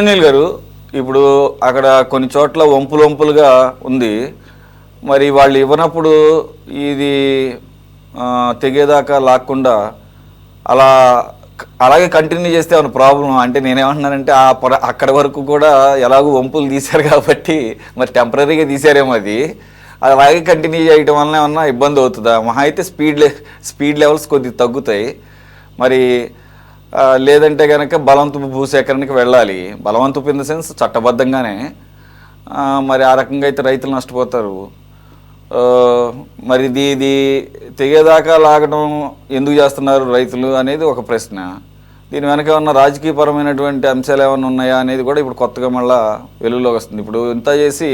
అనిల్ గారు, ఇప్పుడు అక్కడ కొన్ని చోట్ల వంపులు వంపులుగా ఉంది. మరి వాళ్ళు ఇవ్వనప్పుడు ఇది తెగేదాకా లాక్కుండా అలా అలాగే కంటిన్యూ చేస్తే ఏమైనా ప్రాబ్లం? అంటే నేనేమంటున్నానంటే అక్కడ వరకు కూడా ఎలాగో వంపులు తీశారు కాబట్టి మరి టెంపరీగా తీశారేమో అది అలాగే కంటిన్యూ చేయడం వల్ల ఏమన్నా ఇబ్బంది అవుతుందా? మహా అయితే స్పీడ్ లెవెల్స్ కొద్దిగా తగ్గుతాయి. మరి లేదంటే కనుక బలవంతపు భూసేకరణకి వెళ్ళాలి. బలవంతపు ఇన్ ద సెన్స్ చట్టబద్ధంగానే. మరి ఆ రకంగా అయితే రైతులు నష్టపోతారు. ఆ, మరి ఇది తెగేదాకా లాగడం ఎందుకు చేస్తున్నారు రైతులు అనేది ఒక ప్రశ్న. దీని వెనక ఏమన్నా రాజకీయపరమైనటువంటి అంశాలు ఏమైనా ఉన్నాయా అనేది కూడా ఇప్పుడు కొత్తగా మళ్ళా వెలుగులోకి వస్తుంది. ఇప్పుడు ఇంత చేసి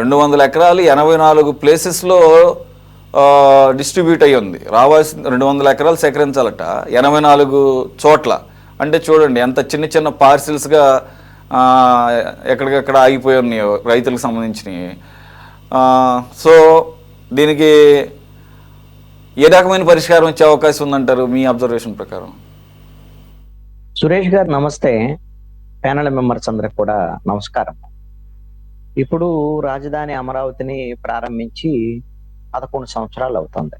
200 ఎకరాలు 84 ప్లేసెస్లో డిస్ట్రిబ్యూట్ అయ్యి ఉంది. రావాల్సిన 200 ఎకరాలు సేకరించాలట 84 చోట్ల. అంటే చూడండి ఎంత చిన్న చిన్న పార్సిల్స్గా ఎక్కడికక్కడ ఆగిపోయి ఉన్నాయో రైతులకు సంబంధించినవి. సో దీనికి ఏ రకమైన పరిష్కారం వచ్చే అవకాశం ఉందంటారు మీ అబ్జర్వేషన్ ప్రకారం? సురేష్ గారు నమస్తే. ప్యానల్ మెంబర్స్ అందరికి కూడా నమస్కారం. ఇప్పుడు రాజధాని అమరావతిని ప్రారంభించి 11 సంవత్సరాలు అవుతుంది.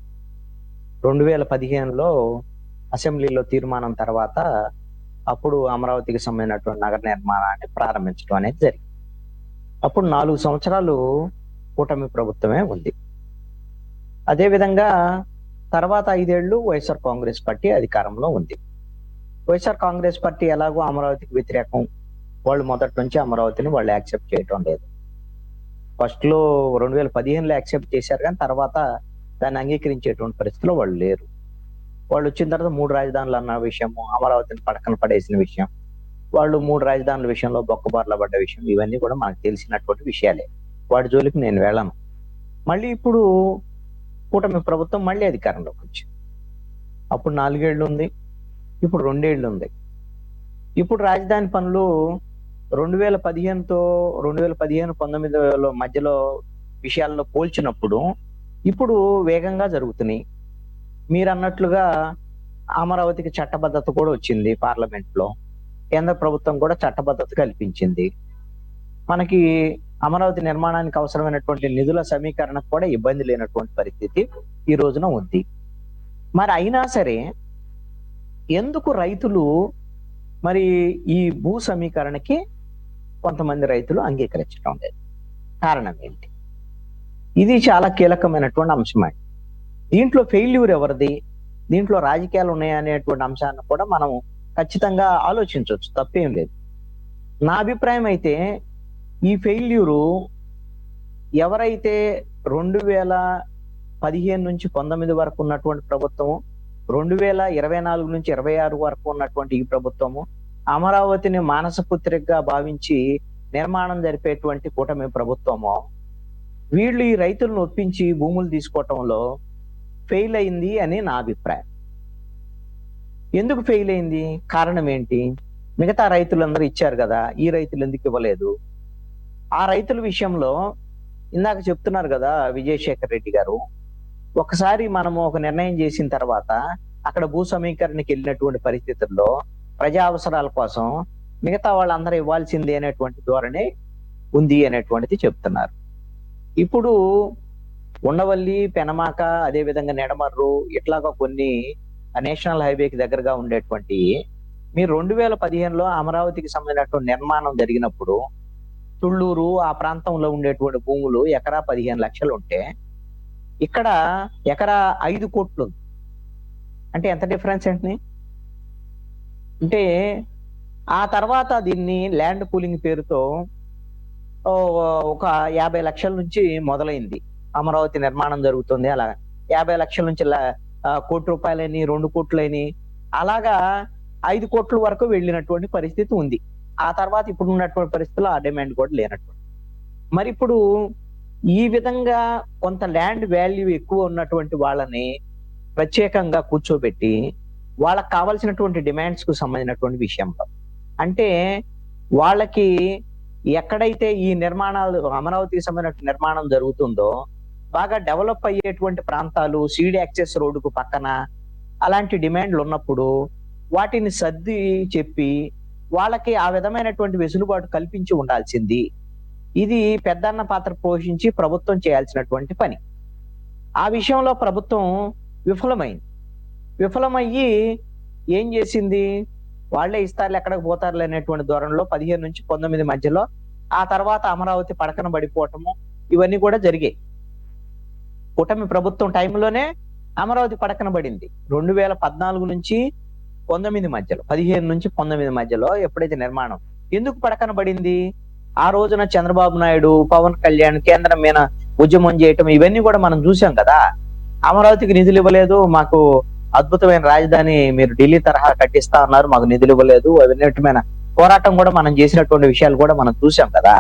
2015లో అసెంబ్లీలో తీర్మానం తర్వాత అప్పుడు అమరావతికి సంబంధించినటువంటి నగర నిర్మాణాన్ని ప్రారంభించడం అనేది జరిగింది. అప్పుడు 4 సంవత్సరాలు కూటమి ప్రభుత్వమే ఉంది. అదేవిధంగా తర్వాత 5 ఏళ్ళు వైఎస్ఆర్ కాంగ్రెస్ పార్టీ అధికారంలో ఉంది. వైఎస్ఆర్ కాంగ్రెస్ పార్టీ ఎలాగో అమరావతికి వ్యతిరేకం. వాళ్ళు మొదటి నుంచి అమరావతిని వాళ్ళు యాక్సెప్ట్ చేయటం లేదు. ఫస్ట్ లో 2015లో యాక్సెప్ట్ చేశారు, కానీ తర్వాత దాన్ని అంగీకరించేటువంటి పరిస్థితిలో వాళ్ళు లేరు. వాళ్ళు వచ్చిన తర్వాత 3 రాజధానులు అన్న విషయము, అమరావతిని పడకన పడేసిన విషయం, వాళ్ళు 3 రాజధానుల విషయంలో బొక్కబార్ల పడ్డ విషయం, ఇవన్నీ కూడా మనకు తెలిసినటువంటి విషయాలే. వాటి జోలికి నేను వెళ్ళను. మళ్ళీ ఇప్పుడు కూటమి ప్రభుత్వం మళ్ళీ అధికారంలోకి వచ్చింది. అప్పుడు 4 ఏళ్ళు ఉంది, ఇప్పుడు 2 ఏళ్ళు ఉంది. ఇప్పుడు రాజధాని పనులు 2015తో 2015-19లో మధ్యలో విషయాల్లో పోల్చినప్పుడు ఇప్పుడు వేగంగా జరుగుతున్నాయి. మీరు అన్నట్లుగా అమరావతికి చట్టబద్ధత కూడా వచ్చింది. పార్లమెంట్ లో కేంద్ర ప్రభుత్వం కూడా చట్టబద్ధత కల్పించింది. మనకి అమరావతి నిర్మాణానికి అవసరమైనటువంటి నిధుల సమీకరణకు కూడా ఇబ్బంది లేనటువంటి పరిస్థితి ఈ రోజున ఉంది. మరి అయినా సరే ఎందుకు రైతులు మరి ఈ భూ సమీకరణకి కొంతమంది రైతులు అంగీకరించడం లేదు? కారణం ఏంటి? ఇది చాలా కీలకమైనటువంటి అంశం అండి. దీంట్లో ఫెయిల్యూర్ ఎవరిది, దీంట్లో రాజకీయాలు ఉన్నాయా అనేటువంటి అంశాన్ని కూడా మనం ఖచ్చితంగా ఆలోచించవచ్చు, తప్పేం లేదు. నా అభిప్రాయం అయితే ఈ ఫెయిల్యూరు ఎవరైతే 2015 నుంచి 19 వరకు ఉన్నటువంటి ప్రభుత్వం, 2024 నుంచి 26 వరకు ఉన్నటువంటి ఈ ప్రభుత్వము, అమరావతిని మానసపుత్రికగా భావించి నిర్మాణం జరిపేటువంటి కూటమి ప్రభుత్వము, వీళ్ళు ఈ రైతులను ఒప్పించి భూములు తీసుకోవటంలో ఫెయిల్ అయింది అని నా అభిప్రాయం. ఎందుకు ఫెయిల్ అయింది? కారణం ఏంటి? మిగతా రైతులందరూ ఇచ్చారు కదా, ఈ రైతులు ఎందుకు ఇవ్వలేదు? ఆ రైతుల విషయంలో ఇందాక చెప్తున్నారు కదా విజయశేఖర్ రెడ్డి గారు, ఒకసారి మనము ఒక నిర్ణయం చేసిన తర్వాత అక్కడ భూ సమీకరణకి వెళ్ళినటువంటి పరిస్థితుల్లో ప్రజా అవసరాల కోసం మిగతా వాళ్ళందరూ ఇవ్వాల్సింది అనేటువంటి ధోరణి ఉంది అనేటువంటిది చెప్తున్నారు. ఇప్పుడు ఉండవల్లి, పెనమాక, అదే విధంగా నెడమర్రు, ఇట్లాగా కొన్ని నేషనల్ హైవేకి దగ్గరగా ఉండేటువంటి మీరు 2015లో అమరావతికి సంబంధించినటువంటి నిర్మాణం జరిగినప్పుడు తుళ్ళూరు ఆ ప్రాంతంలో ఉండేటువంటి భూములు ఎకరా 15 లక్షలు ఉంటే ఇక్కడ ఎకరా 5 కోట్లు. అంటే ఎంత డిఫరెన్స్ ఏంటి? అంటే ఆ తర్వాత దీన్ని ల్యాండ్ పూలింగ్ పేరుతో ఒక 50 లక్షల నుంచి మొదలైంది. అమరావతి నిర్మాణం జరుగుతుంది, అలా 50 లక్షల నుంచి కోటి రూపాయలని, 2 కోట్లని, అలాగా 5 కోట్ల వరకు వెళ్ళినటువంటి పరిస్థితి ఉంది. ఆ తర్వాత ఇప్పుడు ఉన్నటువంటి పరిస్థితుల్లో ఆ డిమాండ్ కూడా లేనటువంటి. మరి ఇప్పుడు ఈ విధంగా కొంత ల్యాండ్ వాల్యూ ఎక్కువ ఉన్నటువంటి వాళ్ళని ప్రత్యేకంగా కూర్చోబెట్టి వాళ్ళకి కావాల్సినటువంటి డిమాండ్స్ కు సంబంధించినటువంటి విషయంలో, అంటే వాళ్ళకి ఎక్కడైతే ఈ నిర్మాణాలు అమరావతికి సంబంధించిన నిర్మాణం జరుగుతుందో బాగా డెవలప్ అయ్యేటువంటి ప్రాంతాలు, సీడ్ యాక్సెస్ రోడ్డుకు పక్కన అలాంటి డిమాండ్లు ఉన్నప్పుడు వాటిని సర్ది చెప్పి వాళ్ళకి ఆ విధమైనటువంటి వెసులుబాటు కల్పించి ఉండాల్సింది. ఇది పెద్దన్న పాత్ర పోషించి ప్రభుత్వం చేయాల్సినటువంటి పని. ఆ విషయంలో ప్రభుత్వం విఫలమైంది. విఫలమయ్యి ఏం చేసింది? వాళ్ళే ఇస్తారులే, ఎక్కడికి పోతారులే అనేటువంటి ధోరణిలో 15 నుంచి 19 మధ్యలో ఆ తర్వాత అమరావతి పడకన పడిపోవటము ఇవన్నీ కూడా జరిగాయి. కూటమి ప్రభుత్వం టైంలోనే అమరావతి పడకన పడింది. 2014 నుంచి 19 మధ్యలో, 15 నుంచి 19 మధ్యలో ఎప్పుడైతే నిర్మాణం ఎందుకు పడకన పడింది? ఆ రోజున చంద్రబాబు నాయుడు, పవన్ కళ్యాణ్ కేంద్రం మీద ఉద్యమం చేయటం ఇవన్నీ కూడా మనం చూసాం కదా. అమరావతికి నిధులు ఇవ్వలేదు, మాకు అద్భుతమైన రాజధాని మీరు ఢిల్లీ తరహా కట్టిస్తా ఉన్నారు, మాకు నిధులు ఇవ్వలేదు, అవినీతిమైన పోరాటం కూడా మనం చేసినటువంటి విషయాలు కూడా మనం చూసాం కదా.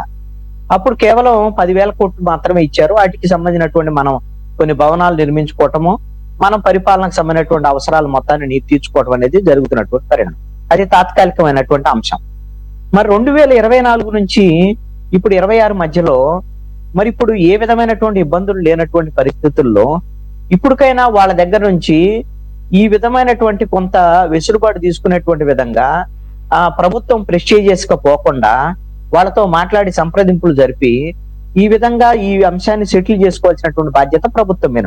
అప్పుడు కేవలం 10,000 కోట్లు మాత్రమే ఇచ్చారు. వాటికి సంబంధించినటువంటి మనం కొన్ని భవనాలు నిర్మించుకోవటము, మనం పరిపాలనకు సంబంధించినటువంటి అవసరాలు మొత్తాన్ని తీర్చుకోవటం అనేది జరుగుతున్నటువంటి పరిణామం. అది తాత్కాలికమైనటువంటి అంశం. మరి 2024 నుంచి ఇప్పుడు 26 మధ్యలో మరి ఇప్పుడు ఏ విధమైనటువంటి ఇబ్బందులు లేనటువంటి పరిస్థితుల్లో ఇప్పటికైనా వాళ్ళ దగ్గర నుంచి ఈ విధమైనటువంటి కొంత వెసులుబాటు తీసుకునేటువంటి విధంగా ప్రభుత్వం ప్రెస్టీజియస్ గా పోకుండా వాళ్ళతో మాట్లాడి సంప్రదింపులు జరిపి ఈ విధంగా ఈ అంశాన్ని సెటిల్ చేసుకోవాల్సినటువంటి బాధ్యత ప్రభుత్వం మీద.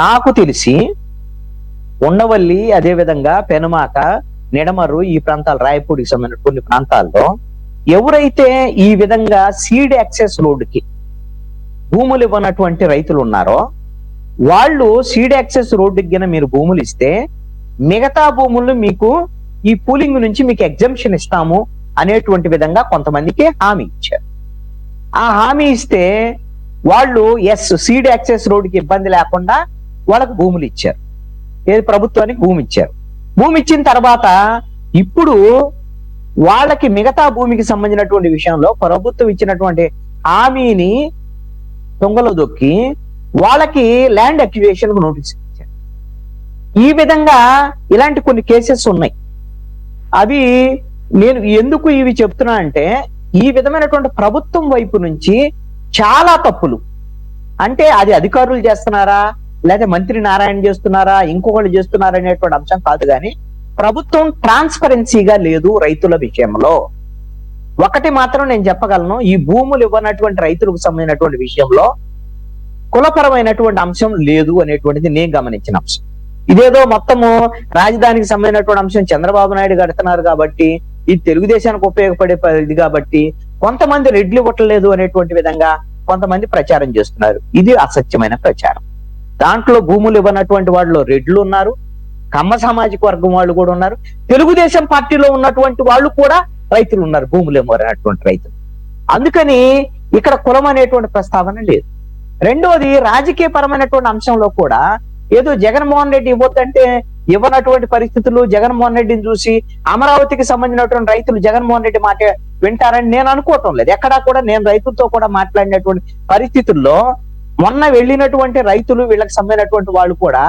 నాకు తెలిసి ఉండవల్లి, అదే విధంగా పెనుమాక, నిడమర్రు, ఈ ప్రాంతాలు, రాయపూడికి సంబంధించిన కొన్ని ప్రాంతాల్లో ఎవరైతే ఈ విధంగా సీడ్ యాక్సెస్ రోడ్డుకి భూములు ఇవ్వనటువంటి రైతులు ఉన్నారో వాళ్ళు సీడ్ యాక్సెస్ రోడ్డుకి గిన మీరు భూములు ఇస్తే మిగతా భూములను మీకు ఈ పూలింగ్ నుంచి మీకు ఎగ్జంప్షన్ ఇస్తాము అనేటువంటి విధంగా కొంతమందికి హామీ ఇచ్చారు. ఆ హామీ ఇస్తే వాళ్ళు సీడ్ యాక్సెస్ రోడ్డుకి ఇబ్బంది లేకుండా వాళ్ళకు భూములు ఇచ్చారు. ఏది ప్రభుత్వానికి భూమి ఇచ్చారు. భూమి ఇచ్చిన తర్వాత ఇప్పుడు వాళ్ళకి మిగతా భూమికి సంబంధించినటువంటి విషయంలో ప్రభుత్వం ఇచ్చినటువంటి హామీని దొంగలో దొక్కి వాళ్ళకి ల్యాండ్ అక్విజిషన్ నోటీస్ ఇచ్చారు. ఈ విధంగా ఇలాంటి కొన్ని కేసెస్ ఉన్నాయి. అవి నేను ఎందుకు ఇవి చెప్తున్నా అంటే ఈ విధమైనటువంటి ప్రభుత్వం వైపు నుంచి చాలా తప్పులు, అంటే అది అధికారులు చేస్తున్నారా లేదా మంత్రి నారాయణ చేస్తున్నారా ఇంకొకళ్ళు చేస్తున్నారా అనేటువంటి అంశం కాదు, కానీ ప్రభుత్వం ట్రాన్స్పరెన్సీగా లేదు రైతుల విషయంలో. ఒకటి మాత్రం నేను చెప్పగలను, ఈ భూములు ఇవ్వనటువంటి రైతులకు సంబంధించినటువంటి విషయంలో కులపరమైనటువంటి అంశం లేదు అనేటువంటిది నేను గమనించిన అంశం. ఇదేదో మొత్తము రాజధానికి సంబంధించినటువంటి అంశం చంద్రబాబు నాయుడు కడుతున్నారు కాబట్టి, ఇది తెలుగుదేశానికి ఉపయోగపడేది కాబట్టి కొంతమంది రెడ్లు ఇవ్వట్లేదు అనేటువంటి విధంగా కొంతమంది ప్రచారం చేస్తున్నారు. ఇది అసత్యమైన ప్రచారం. దాంట్లో భూములు ఇవ్వనటువంటి వాళ్ళు రెడ్లు ఉన్నారు, కమ్మ సామాజిక వర్గం వాళ్ళు కూడా ఉన్నారు, తెలుగుదేశం పార్టీలో ఉన్నటువంటి వాళ్ళు కూడా రైతులు ఉన్నారు, భూములు ఇవ్వనటువంటి రైతులు. అందుకని ఇక్కడ కులం అనేటువంటి ప్రస్తావన లేదు. రెండోది, రాజకీయ పరమైనటువంటి అంశంలో కూడా ఏదో జగన్మోహన్ రెడ్డి ఇవ్వద్దంటే ఇవ్వనటువంటి పరిస్థితులు, జగన్మోహన్ రెడ్డిని చూసి అమరావతికి సంబంధించినటువంటి రైతులు జగన్మోహన్ రెడ్డి మాట వింటారని నేను అనుకోవటం లేదు. ఎక్కడా కూడా నేను రైతులతో కూడా మాట్లాడినటువంటి పరిస్థితుల్లో మొన్న వెళ్ళినటువంటి రైతులు, వీళ్ళకి సంబంధించినటువంటి వాళ్ళు కూడా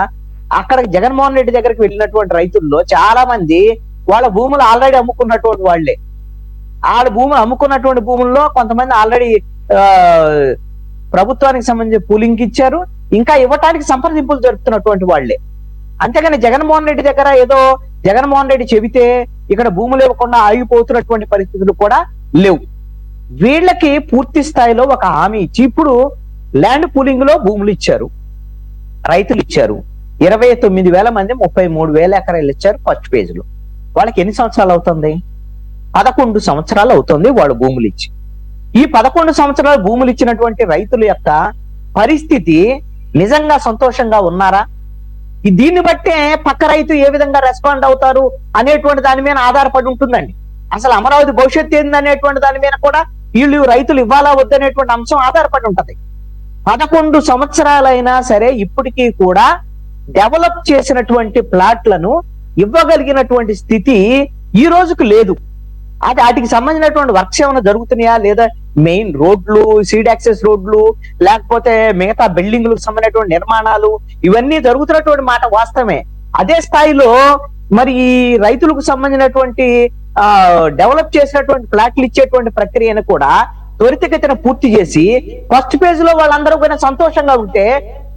అక్కడ జగన్మోహన్ రెడ్డి దగ్గరికి వెళ్ళినటువంటి రైతుల్లో చాలా మంది వాళ్ళ భూములు ఆల్రెడీ అమ్ముకున్నటువంటి వాళ్లే. వాళ్ళ భూములు అమ్ముకున్నటువంటి భూముల్లో కొంతమంది ఆల్రెడీ ప్రభుత్వానికి సంబంధించి పూలింగ్ ఇచ్చారు, ఇంకా ఇవ్వటానికి సంప్రదింపులు జరుపుతున్నటువంటి వాళ్లే. అంతేగాని జగన్మోహన్ రెడ్డి దగ్గర ఏదో జగన్మోహన్ రెడ్డి చెబితే ఇక్కడ భూములు ఇవ్వకుండా ఆగిపోతున్నటువంటి పరిస్థితులు కూడా లేవు. వీళ్ళకి పూర్తి స్థాయిలో ఒక హామీ ఇచ్చి ఇప్పుడు ల్యాండ్ పూలింగ్ లో భూములు ఇచ్చారు, రైతులు ఇచ్చారు. 29,000 మంది 33,000 ఎకరాలు ఇచ్చారు ఫస్ట్ ఫేజ్ లో. వాళ్ళకి ఎన్ని సంవత్సరాలు అవుతుంది? 11 సంవత్సరాలు అవుతుంది వాళ్ళు భూములు ఇచ్చి. ఈ 11 సంవత్సరాలు భూములు ఇచ్చినటువంటి రైతుల యొక్క పరిస్థితి నిజంగా సంతోషంగా ఉన్నారా? దీన్ని బట్టే పక్క రైతు ఏ విధంగా రెస్పాండ్ అవుతారు అనేటువంటి దాని మీద ఆధారపడి ఉంటుందండి. అసలు అమరావతి భవిష్యత్తు ఏందనేటువంటి దాని మీద కూడా వీళ్ళు రైతులు ఇవ్వాలా వద్దనేటువంటి అంశం ఆధారపడి ఉంటది. 11 సంవత్సరాలైనా సరే ఇప్పటికీ కూడా డెవలప్ చేసినటువంటి ప్లాట్లను ఇవ్వగలిగినటువంటి స్థితి ఈ రోజుకు లేదు. అది వాటికి సంబంధించినటువంటి వర్క్స్ ఏమైనా జరుగుతున్నాయా లేదా, మెయిన్ రోడ్లు, సీడ్ యాక్సెస్ రోడ్లు, లేకపోతే మిగతా బిల్డింగ్లకు సంబంధించినటువంటి నిర్మాణాలు ఇవన్నీ జరుగుతున్నటువంటి మాట వాస్తవమే. అదే స్థాయిలో మరి ఈ రైతులకు సంబంధించినటువంటి డెవలప్ చేసినటువంటి ప్లాట్లు ఇచ్చేటువంటి ప్రక్రియను కూడా త్వరితగతిన పూర్తి చేసి ఫస్ట్ ఫేజ్ లో వాళ్ళందరూ కూడా సంతోషంగా ఉంటే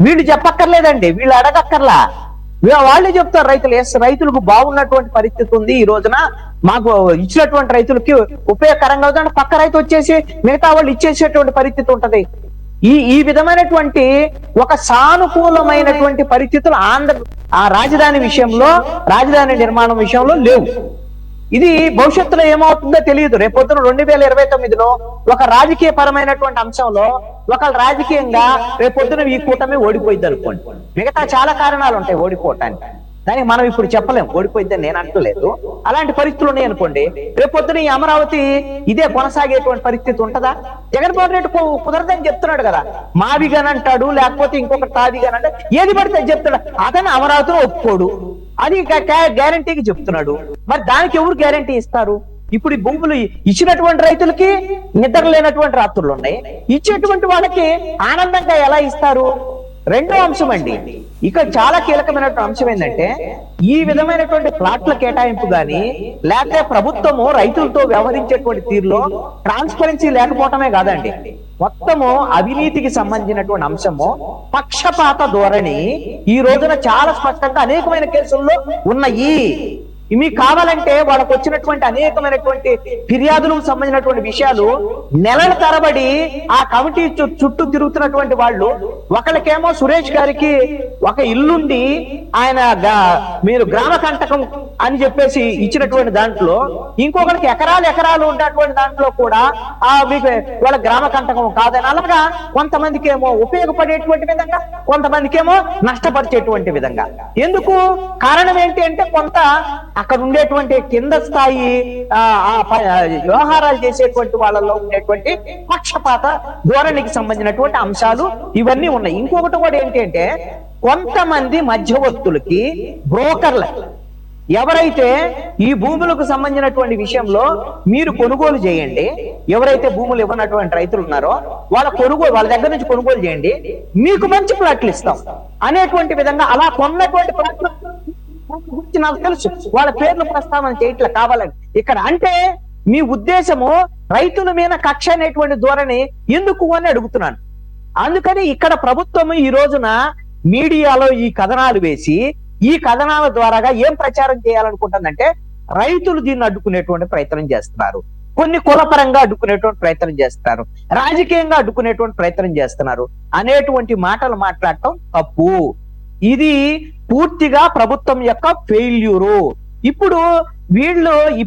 వీళ్ళు చెప్పక్కర్లేదండి, వీళ్ళు అడగక్కర్లా, వాళ్ళే చెప్తారు రైతులు రైతులకు బాగున్నటువంటి పరిస్థితి ఉంది, ఈ రోజున మాకు ఇచ్చినటువంటి రైతులకి ఉపయోగకరంగా అవుతుంది, పక్క రైతు వచ్చేసి మిగతా వాళ్ళు ఇచ్చేసేటువంటి పరిస్థితి ఉంటది. ఈ విధమైనటువంటి ఒక సానుకూలమైనటువంటి పరిస్థితులు ఆ రాజధాని విషయంలో, రాజధాని నిర్మాణం విషయంలో లేవు. ఇది భవిష్యత్తులో ఏమవుతుందో తెలియదు. రేపొద్దున 2029లో ఒక రాజకీయ పరమైనటువంటి అంశంలో ఒకళ్ళు రాజకీయంగా రేపొద్దున ఈ కూటమి ఓడిపోయింది అనుకోండి. మిగతా చాలా కారణాలు ఉంటాయి ఓడిపోవటానికి, దానికి మనం ఇప్పుడు చెప్పలేం ఓడిపోయిందని నేను అంటలేదు. అలాంటి పరిస్థితులు ఉన్నాయి అనుకోండి, రేపొద్దున ఈ అమరావతి ఇదే కొనసాగేటువంటి పరిస్థితి ఉంటదా? జగన్మోహన్ రెడ్డి కుదరదని చెప్తున్నాడు కదా, మావిగన్ అంటాడు, లేకపోతే ఇంకొకటి తావిగన్ అంటే ఏది పడితే చెప్తాడు. అతను అమరావతిలో ఒప్పుకోడు, అది గ్యారంటీకి చెప్తున్నాడు. మరి దానికి ఎవరు గ్యారంటీ ఇస్తారు? ఇప్పుడు ఈ భూములు ఇచ్చినటువంటి రైతులకి నిద్ర లేనటువంటి రాత్రులు ఉన్నాయి, ఇచ్చేటువంటి వాళ్ళకి ఆనందంగా ఎలా ఇస్తారు? రెండో అంశం అండి, ఇక్కడ చాలా కీలకమైనటువంటి అంశం ఏంటంటే, ఈ విధమైనటువంటి ప్లాట్ల కేటాయింపు గాని, లేకపోతే ప్రభుత్వము రైతులతో వ్యవహరించేటువంటి తీరులో ట్రాన్స్పరెన్సీ లేకపోవటమే కాదండి, మొత్తము అవినీతికి సంబంధించినటువంటి అంశము, పక్షపాత ధోరణి ఈ రోజున చాలా స్పష్టంగా అనేకమైన కేసుల్లో ఉన్నాయి. మీకు కావాలంటే వాళ్ళకు వచ్చినటువంటి అనేకమైనటువంటి ఫిర్యాదులకు సంబంధించినటువంటి విషయాలు నెలల తరబడి ఆ కమిటీ చుట్టూ తిరుగుతున్నటువంటి వాళ్ళు, ఒకళ్ళకేమో సురేష్ గారికి ఒక ఇల్లుండి ఆయన మీరు గ్రామ కంటకం అని చెప్పేసి ఇచ్చినటువంటి దాంట్లో, ఇంకొకరికి ఎకరాలు ఉన్నటువంటి దాంట్లో కూడా మీకు వాళ్ళ గ్రామ కంటకం కాదని, అలాగా కొంతమందికి ఏమో ఉపయోగపడేటువంటి విధంగా, కొంతమందికి ఏమో నష్టపరిచేటువంటి విధంగా. ఎందుకు? కారణం ఏంటి అంటే, కొంత అక్కడ ఉండేటువంటి కింద స్థాయి వ్యవహారాలు చేసేటువంటి వాళ్ళలో ఉండేటువంటి పక్షపాత ధోరణికి సంబంధించినటువంటి అంశాలు ఇవన్నీ ఉన్నాయి. ఇంకొకటి కూడా ఏంటి అంటే, కొంతమంది మధ్యవర్తులకి, బ్రోకర్ల ఎవరైతే ఈ భూములకు సంబంధించినటువంటి విషయంలో మీరు కొనుగోలు చేయండి, ఎవరైతే భూములు ఇవ్వనటువంటి రైతులు ఉన్నారో వాళ్ళ దగ్గర నుంచి కొనుగోలు చేయండి, మీకు మంచి ప్లాట్లు ఇస్తాం అనేటువంటి విధంగా, అలా కొన్నటువంటి ప్లాట్లు గురించి నాకు తెలుసు, వాళ్ళ పేర్లు ప్రస్తావన చేయట్లా కావాలని ఇక్కడ. అంటే మీ ఉద్దేశము రైతుల మీద కక్ష అనేటువంటి ధోరణి ఎందుకు అని అడుగుతున్నాను. అందుకని ఇక్కడ ప్రభుత్వం ఈ రోజున మీడియాలో ఈ కథనాలు వేసి, ఈ కథనాల ద్వారాగా ఏం ప్రచారం చేయాలనుకుంటుందంటే, రైతులు దీన్ని అడ్డుకునేటువంటి ప్రయత్నం చేస్తున్నారు, కొన్ని కులపరంగా అడ్డుకునేటువంటి ప్రయత్నం చేస్తున్నారు, రాజకీయంగా అడ్డుకునేటువంటి ప్రయత్నం చేస్తున్నారు అనేటువంటి మాటలు మాట్లాడటం తప్పు. ఇది పూర్తిగా ప్రభుత్వం యొక్క ఫెయిల్యూరు.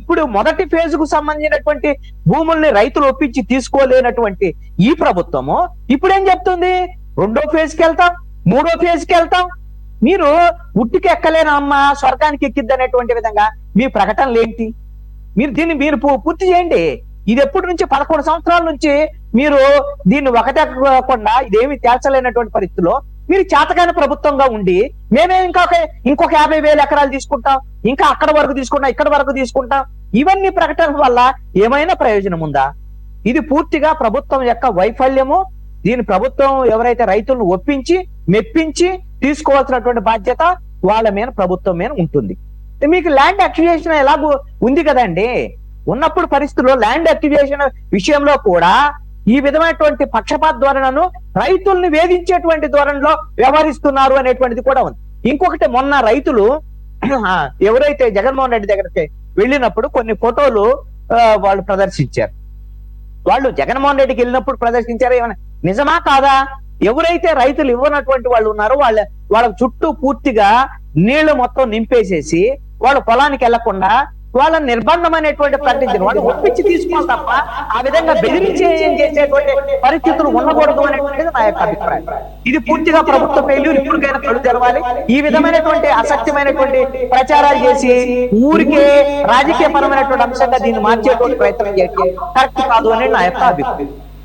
ఇప్పుడు మొదటి ఫేజ్ కు సంబంధించినటువంటి భూముల్ని రైతులు ఒప్పించి తీసుకోలేనటువంటి ఈ ప్రభుత్వము ఇప్పుడేం చెప్తుంది? రెండో ఫేజ్కి వెళ్తాం, మూడో ఫేజ్కి వెళ్తాం, మీరు ఉట్టికి ఎక్కలేనా అమ్మా స్వర్గానికి ఎక్కిద్ది అనేటువంటి విధంగా మీ ప్రకటనలు ఏంటి? మీరు పూర్తి చేయండి. ఇది ఎప్పటి నుంచి 11 సంవత్సరాల నుంచి మీరు దీన్ని ఒకటెక్కకుండా ఇదేమి తేల్చలేనటువంటి పరిస్థితిలో మీరు చేతకాని ప్రభుత్వంగా ఉండి, మేమే ఇంకొక 50,000 ఎకరాలు తీసుకుంటాం, ఇంకా అక్కడ వరకు తీసుకుంటాం, ఇక్కడ వరకు తీసుకుంటాం, ఇవన్నీ ప్రకటనల వల్ల ఏమైనా ప్రయోజనం ఉందా? ఇది పూర్తిగా ప్రభుత్వం యొక్క వైఫల్యము. దీని ప్రభుత్వం ఎవరైతే రైతులను ఒప్పించి మెప్పించి తీసుకోవాల్సినటువంటి బాధ్యత వాళ్ళ మీద, ప్రభుత్వం మీద ఉంటుంది. మీకు ల్యాండ్ అక్విజిషన్ ఎలాగూ ఉంది కదండి, ఉన్నప్పుడు పరిస్థితుల్లో ల్యాండ్ అక్విజిషన్ విషయంలో కూడా ఈ విధమైనటువంటి పక్షపాత ధోరణను, రైతుల్ని వేధించేటువంటి ధోరణిలో వ్యవహరిస్తున్నారు అనేటువంటిది కూడా ఉంది. ఇంకొకటి, మొన్న రైతులు ఎవరైతే జగన్మోహన్ రెడ్డి దగ్గరికి వెళ్ళినప్పుడు కొన్ని ఫోటోలు వాళ్ళు ప్రదర్శించారు. వాళ్ళు జగన్మోహన్ రెడ్డికి వెళ్ళినప్పుడు ప్రదర్శించారు, ఏమైనా నిజమా కాదా? ఎవరైతే రైతులు ఇవ్వనటువంటి వాళ్ళు ఉన్నారో వాళ్ళ చుట్టూ పూర్తిగా నీళ్లు మొత్తం నింపేసేసి వాళ్ళు పొలానికి వెళ్లకుండా వాళ్ళ నిర్బంధం అనేటువంటి ప్రకటించిన వాళ్ళు ఒప్పించి తీసుకోవాలి తప్ప ఆ విధంగా చేసేటువంటి పరిస్థితులు ఉండకూడదు అనేటువంటిది నా యొక్క అభిప్రాయం. ఇది పూర్తిగా ప్రభుత్వ ఫెయిల్యూర్. ఇప్పటికైనా కళ్ళు తెరవాలి. ఈ విధమైనటువంటి అసత్యమైనటువంటి ప్రచారాలు చేసి ఊరికే రాజకీయ పరమైనటువంటి అంశంగా దీన్ని మార్చేటువంటి ప్రయత్నం చేయడం కరెక్ట్ కాదు అనేది నా యొక్క అభిప్రాయం.